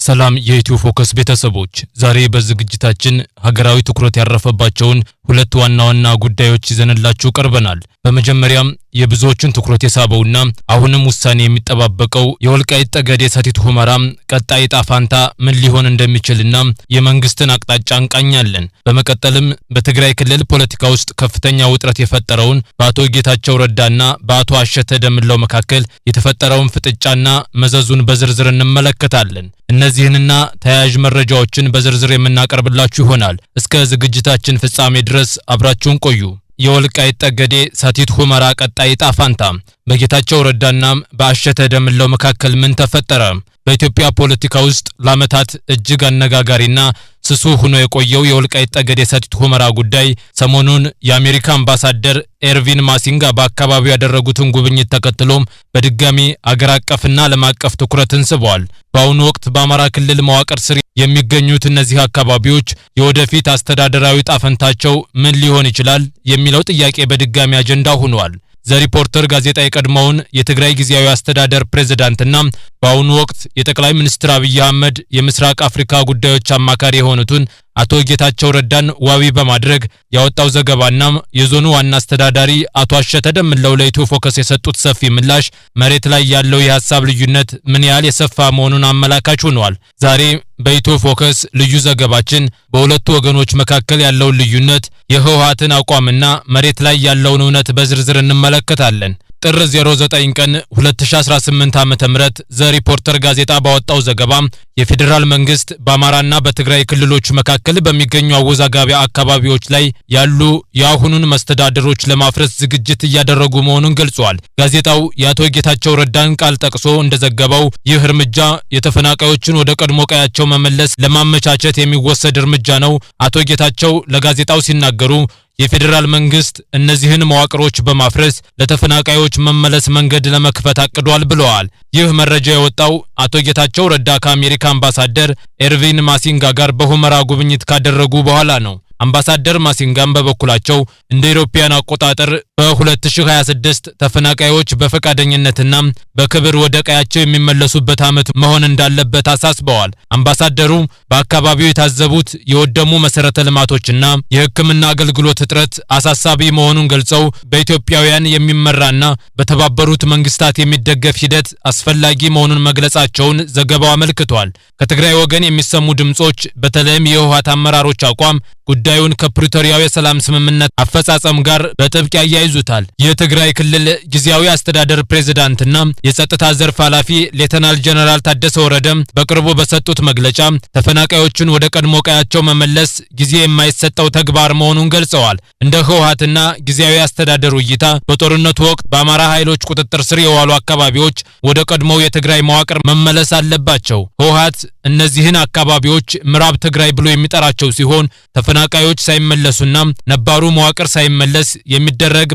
ሰላም የኢትዮ ፎከስ ቤተሰቦች፣ ዛሬ በዝግጅታችን ሀገራዊ ትኩረት ያረፈባቸውን ሁለት ዋና ጉዳዮች ይዘንላችሁ ቀርበናል። በመጀመሪያም የብዙዎችን ትኩረት የሳበውና አሁንም ውሳኔ የሚጠባበቀው የወልቃይት ጠገዴ ሰቲት ሁመራ ቀጣይ ዕጣ ፈንታ ምን ሊሆን እንደሚችልና የመንግስትን አቅጣጫ እንቃኛለን። በመቀጠልም በትግራይ ክልል ፖለቲካ ውስጥ ከፍተኛ ውጥረት የፈጠረውን በአቶ ጌታቸው ረዳና በአቶ አሸተ ደምለው መካከል የተፈጠረውን ፍጥጫና መዘዙን በዝርዝር እንመለከታለን። እነዚህንና ተያያዥ መረጃዎችን በዝርዝር የምናቀርብላችሁ ይሆናል። እስከ ዝግጅታችን ፍጻሜ ድረስ አብራችሁን ቆዩ። የወልቃይት ጠገዴ ሰቲት ሁመራ ቀጣይ ዕጣ ፈንታ በጌታቸው ረዳና በአሸተ ደምለው መካከል ምን ተፈጠረ? በኢትዮጵያ ፖለቲካ ውስጥ ለዓመታት እጅግ አነጋጋሪና ስሱ ሆኖ የቆየው የወልቃይት ጠገዴ ሰቲት ሁመራ ጉዳይ ሰሞኑን የአሜሪካ አምባሳደር ኤርቪን ማሲንጋ በአካባቢው ያደረጉትን ጉብኝት ተከትሎም በድጋሚ አገር አቀፍና ዓለም አቀፍ ትኩረትን ስበዋል። በአሁኑ ወቅት በአማራ ክልል መዋቅር ስር የሚገኙት እነዚህ አካባቢዎች የወደፊት አስተዳደራዊ ዕጣ ፈንታቸው ምን ሊሆን ይችላል የሚለው ጥያቄ በድጋሚ አጀንዳ ሆኗል። ዘሪፖርተር ጋዜጣ የቀድሞውን የትግራይ ጊዜያዊ አስተዳደር ፕሬዝዳንትና በአሁኑ ወቅት የጠቅላይ ሚኒስትር አብይ አህመድ የምስራቅ አፍሪካ ጉዳዮች አማካሪ የሆኑትን አቶ ጌታቸው ረዳን ዋቢ በማድረግ ያወጣው ዘገባና የዞኑ ዋና አስተዳዳሪ አቶ አሸተ ደምለው ለኢትዮ ፎከስ የሰጡት ሰፊ ምላሽ መሬት ላይ ያለው የሐሳብ ልዩነት ምን ያህል የሰፋ መሆኑን አመላካች ሆኗል። ዛሬ በኢትዮ ፎከስ ልዩ ዘገባችን በሁለቱ ወገኖች መካከል ያለውን ልዩነት፣ የህወሓትን አቋምና መሬት ላይ ያለውን እውነት በዝርዝር እንመለከታለን። ጥር 09 ቀን 2018 ዓ.ም ዘሪፖርተር ጋዜጣ ባወጣው ዘገባ የፌዴራል መንግስት በአማራና በትግራይ ክልሎች መካከል በሚገኙ አወዛጋቢ አካባቢዎች ላይ ያሉ የአሁኑን መስተዳድሮች ለማፍረስ ዝግጅት እያደረጉ መሆኑን ገልጿል። ጋዜጣው የአቶ ጌታቸው ረዳን ቃል ጠቅሶ እንደዘገበው ይህ እርምጃ የተፈናቃዮችን ወደ ቀድሞ ቀያቸው መመለስ ለማመቻቸት የሚወሰድ እርምጃ ነው። አቶ ጌታቸው ለጋዜጣው ሲናገሩ የፌዴራል መንግስት እነዚህን መዋቅሮች በማፍረስ ለተፈናቃዮች መመለስ መንገድ ለመክፈት አቅዷል ብለዋል። ይህ መረጃ የወጣው አቶ ጌታቸው ረዳ ከአሜሪካ አምባሳደር ኤርቪን ማሲንጋ ጋር በሁመራ ጉብኝት ካደረጉ በኋላ ነው። አምባሳደር ማሲንጋም በበኩላቸው እንደ ኢሮፒያን አቆጣጠር በ2026 ተፈናቃዮች በፈቃደኝነትና በክብር ወደ ቀያቸው የሚመለሱበት ዓመት መሆን እንዳለበት አሳስበዋል። አምባሳደሩ በአካባቢው የታዘቡት የወደሙ መሰረተ ልማቶችና የሕክምና አገልግሎት እጥረት አሳሳቢ መሆኑን ገልጸው በኢትዮጵያውያን የሚመራና በተባበሩት መንግስታት የሚደገፍ ሂደት አስፈላጊ መሆኑን መግለጻቸውን ዘገባው አመልክቷል። ከትግራይ ወገን የሚሰሙ ድምጾች በተለይም የህወሓት አመራሮች አቋም ጉዳዩን ከፕሪቶሪያው የሰላም ስምምነት አፈጻጸም ጋር በጥብቅ ያያይዙታል። የትግራይ ክልል ጊዜያዊ አስተዳደር ፕሬዝዳንትና የጸጥታ ዘርፍ ኃላፊ ሌተናል ጀነራል ታደሰ ወረደ በቅርቡ በሰጡት መግለጫ ተፈናቃዮችን ወደ ቀድሞ ቀያቸው መመለስ ጊዜ የማይሰጠው ተግባር መሆኑን ገልጸዋል። እንደ ህወሓትና ጊዜያዊ አስተዳደሩ እይታ በጦርነቱ ወቅት በአማራ ኃይሎች ቁጥጥር ስር የዋሉ አካባቢዎች ወደ ቀድሞው የትግራይ መዋቅር መመለስ አለባቸው። ህወሓት እነዚህን አካባቢዎች ምዕራብ ትግራይ ብሎ የሚጠራቸው ሲሆን ተፈናቃዮች ሳይመለሱና ነባሩ መዋቅር ሳይመለስ የሚደረግ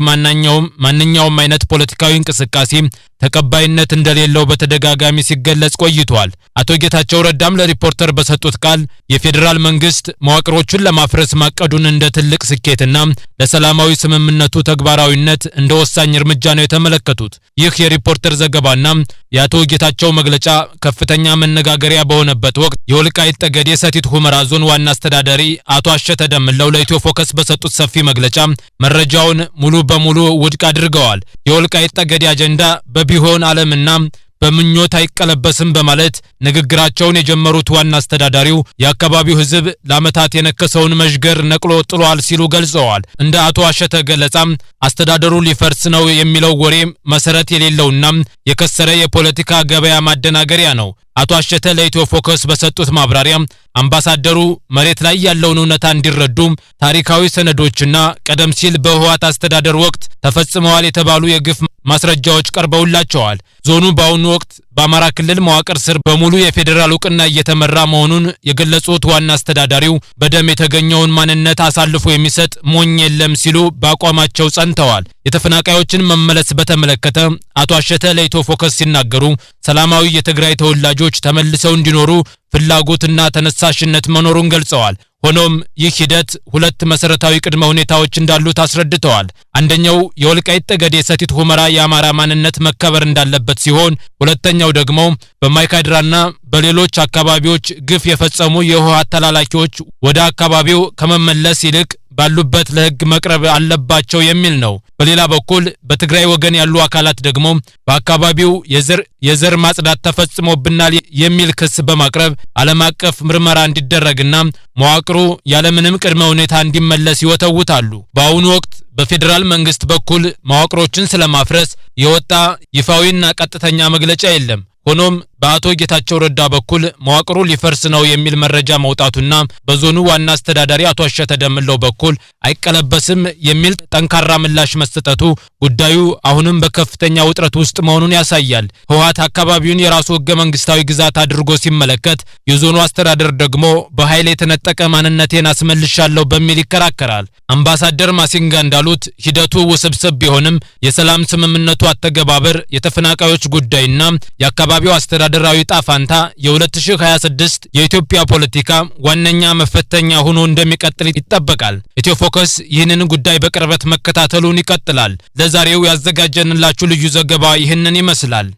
ማንኛውም አይነት ፖለቲካዊ እንቅስቃሴ ተቀባይነት እንደሌለው በተደጋጋሚ ሲገለጽ ቆይቷል። አቶ ጌታቸው ረዳም ለሪፖርተር በሰጡት ቃል የፌዴራል መንግስት መዋቅሮቹን ለማፍረስ ማቀዱን እንደ ትልቅ ስኬትና ለሰላማዊ ስምምነቱ ተግባራዊነት እንደ ወሳኝ እርምጃ ነው የተመለከቱት። ይህ የሪፖርተር ዘገባና የአቶ ጌታቸው መግለጫ ከፍተኛ መነጋገሪያ በሆነበት ወቅት የወልቃይት ጠገዴ ሰቲት ሁመራ ዞን ዋና አስተዳዳሪ አቶ አሸተ ደምለው ለኢትዮ ፎከስ በሰጡት ሰፊ መግለጫ መረጃውን ሙሉ በሙሉ ውድቅ አድርገዋል። የወልቃይት ጠገዴ አጀንዳ በቢሆን ዓለምና በምኞት አይቀለበስም በማለት ንግግራቸውን የጀመሩት ዋና አስተዳዳሪው የአካባቢው ህዝብ ለዓመታት የነከሰውን መዥገር ነቅሎ ጥሏል ሲሉ ገልጸዋል። እንደ አቶ አሸተ ገለጻም አስተዳደሩ ሊፈርስ ነው የሚለው ወሬ መሰረት የሌለውና የከሰረ የፖለቲካ ገበያ ማደናገሪያ ነው። አቶ አሸተ ለኢትዮ ፎከስ በሰጡት ማብራሪያ አምባሳደሩ መሬት ላይ ያለውን እውነታ እንዲረዱ ታሪካዊ ሰነዶችና ቀደም ሲል በህወሓት አስተዳደር ወቅት ተፈጽመዋል የተባሉ የግፍ ማስረጃዎች ቀርበውላቸዋል። ዞኑ በአሁኑ ወቅት በአማራ ክልል መዋቅር ስር በሙሉ የፌዴራል ዕውቅና እየተመራ መሆኑን የገለጹት ዋና አስተዳዳሪው በደም የተገኘውን ማንነት አሳልፎ የሚሰጥ ሞኝ የለም ሲሉ በአቋማቸው ጸንተዋል። የተፈናቃዮችን መመለስ በተመለከተ አቶ አሸተ ለኢትዮ ፎከስ ሲናገሩ ሰላማዊ የትግራይ ተወላጆች ተመልሰው እንዲኖሩ ፍላጎትና ተነሳሽነት መኖሩን ገልጸዋል። ሆኖም ይህ ሂደት ሁለት መሰረታዊ ቅድመ ሁኔታዎች እንዳሉት አስረድተዋል። አንደኛው የወልቃይት ጠገዴ ሰቲት ሁመራ የአማራ ማንነት መከበር እንዳለበት የተነሳበት ሲሆን ሁለተኛው ደግሞ በማይካድራና በሌሎች አካባቢዎች ግፍ የፈጸሙ የህወሓት ተላላኪዎች ወደ አካባቢው ከመመለስ ይልቅ ባሉበት ለህግ መቅረብ አለባቸው የሚል ነው። በሌላ በኩል በትግራይ ወገን ያሉ አካላት ደግሞ በአካባቢው የዘር ማጽዳት ተፈጽሞብናል የሚል ክስ በማቅረብ ዓለም አቀፍ ምርመራ እንዲደረግና መዋቅሩ ያለምንም ቅድመ ሁኔታ እንዲመለስ ይወተውታሉ። በአሁኑ ወቅት በፌደራል መንግስት በኩል መዋቅሮችን ስለማፍረስ የወጣ ይፋዊና ቀጥተኛ መግለጫ የለም። ሆኖም በአቶ ጌታቸው ረዳ በኩል መዋቅሩ ሊፈርስ ነው የሚል መረጃ መውጣቱና በዞኑ ዋና አስተዳዳሪ አቶ አሸተ ደምለው በኩል አይቀለበስም የሚል ጠንካራ ምላሽ መስጠቱ ጉዳዩ አሁንም በከፍተኛ ውጥረት ውስጥ መሆኑን ያሳያል። ህወሓት አካባቢውን የራሱ ህገ መንግስታዊ ግዛት አድርጎ ሲመለከት፣ የዞኑ አስተዳደር ደግሞ በኃይል የተነጠቀ ማንነቴን አስመልሻለሁ በሚል ይከራከራል። አምባሳደር ማሲንጋ እንዳሉት ሂደቱ ውስብስብ ቢሆንም የሰላም ስምምነቱ አተገባበር፣ የተፈናቃዮች ጉዳይና የአካባቢው አስተዳደራዊ ጣፋንታ የ2026 የኢትዮጵያ ፖለቲካ ዋነኛ መፈተኛ ሆኖ እንደሚቀጥል ይጠበቃል። ኢትዮ ፎከስ ይህንን ጉዳይ በቅርበት መከታተሉን ይቀጥላል። ለዛሬው ያዘጋጀንላችሁ ልዩ ዘገባ ይህንን ይመስላል።